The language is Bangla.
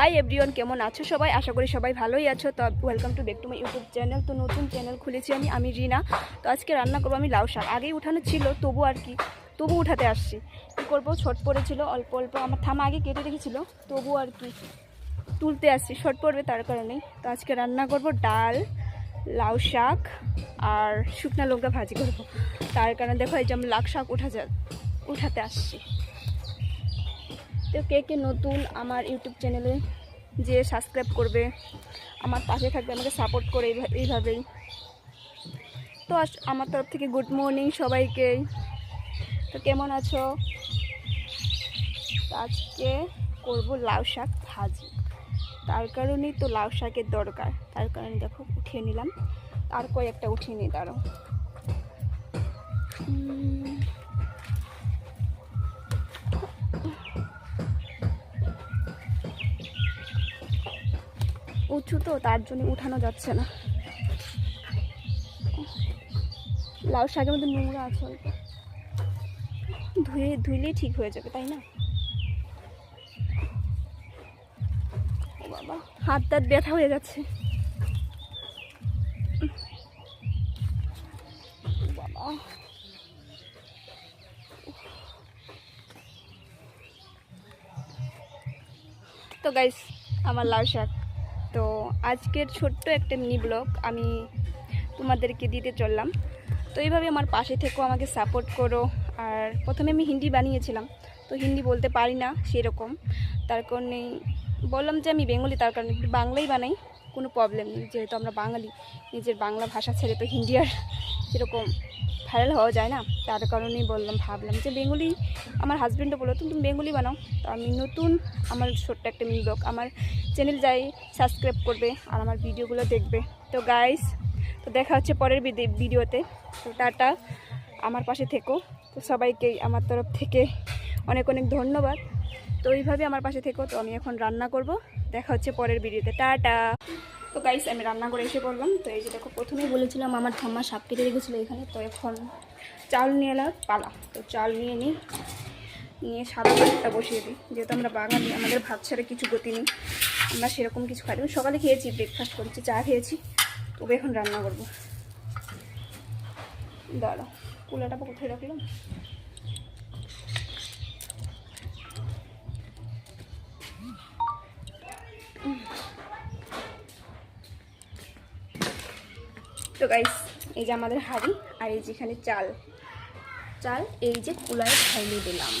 হাই এভরিওয়ান, কেমন আছো সবাই? আশা করি সবাই ভালোই আছো। তো welcome to back to my YouTube channel. তো নতুন চ্যানেল খুলেছি আমি রিনা। তো আজকে রান্না করবো আমি লাউ শাক। আগেই উঠানো ছিল, তবু উঠাতে আসছি। কী করবো, ছট পড়েছিল অল্প অল্প, আমার থামা আগে কেটে রেখেছিল, তবু আর কি তুলতে আসছি, শর্ট পড়বে তার কারণেই। তো আজকে রান্না করব ডাল, লাউ শাক আর শুকনো লঙ্কা ভাজি করবো। তার কারণে দেখো এই যে আমি লাউ শাক উঠাতে আসছি। তো কে কে নতুন আমার ইউটিউব চ্যানেলে যে সাবস্ক্রাইব করবে, আমার পাশে থাকবে, আমাকে সাপোর্ট করে এইভাবেই। তো আমার তরফ থেকে গুড মর্নিং সবাইকে। তো কেমন আছো? আজকে করব লাউ শাক ভাজি, তার কারণেই তো লাউ শাকের দরকার। তার কারণে দেখো উঠিয়ে নিলাম, আর কয়েকটা উঠিয়ে নিই তারও। উঁচু তো, তার জন্য উঠানো যাচ্ছে না। লাউ শাকের মধ্যে নোংরা আছে অল্প, ধুইলেই ঠিক হয়ে যাবে, তাই না? ও বাবা, হাত ব্যথা হয়ে যাচ্ছে। বাবা, তো গাইস, আমার লাউ শাক। তো আজকের ছোট্ট একটা মিনি ব্লগ আমি তোমাদেরকে দিতে চললাম। তো এইভাবে আমার পাশে থেকেও আমাকে সাপোর্ট করো। আর প্রথমে আমি হিন্দি বানিয়েছিলাম, তো হিন্দি বলতে পারি না সেরকম, তার কারণে বললাম যে আমি বেঙ্গলি, তার কারণে বাংলাই বানাই, কোনো প্রবলেম নেই। যেহেতু আমরা বাঙালি, নিজের বাংলা ভাষা ছেড়ে তো হিন্দি আর সেরকম ভাইরাল হওয়া যায় না, তার কারণেই ভাবলাম যে বেঙ্গলি। আমার হাজব্যান্ডও বললো তুমি বেঙ্গলি বানাও। তো আমি নতুন, আমার ছোট্ট একটা মিনি ব্লগ, আমার চ্যানেল যাই সাবস্ক্রাইব করবে আর আমার ভিডিওগুলো দেখবে। তো গাইস, তো দেখা হচ্ছে পরের ভিডিওতে। তো টাটা, আমার পাশে থেকো। তো সবাইকেই আমার তরফ থেকে অনেক অনেক ধন্যবাদ। তো এইভাবে আমার পাশে থেকো। তো আমি এখন রান্না করব, দেখা হচ্ছে পরের ভিডিওতে। টাটা। তো গাইস, আমি রান্না করে এসে পড়লাম। তো এই যে দেখো, প্রথমেই বলেছিলাম আমার ঠাম্মা সাপ কেটে রেখেছিলো এখানে। তো এখন চাল নিয়ে এলাম পালা। তো চাল নিয়ে সাদা ভাতটা বসিয়ে দিই। যেহেতু আমরা বাঙালি, আমাদের ভাত ছাড়া কিছু গতি নেই, আমরা সেরকম কিছু খাই। সকালে খেয়েছি, ব্রেকফাস্ট করেছি, চা খেয়েছি, তবে এখন রান্না করবো। দাঁড়া, কুলাটা কোথায় রাখলাম? তো গাইস, এই যে আমাদের হাঁড়ি, আর এই যেখানে চাল এই যে কুলায় ঢাইলে দিলাম।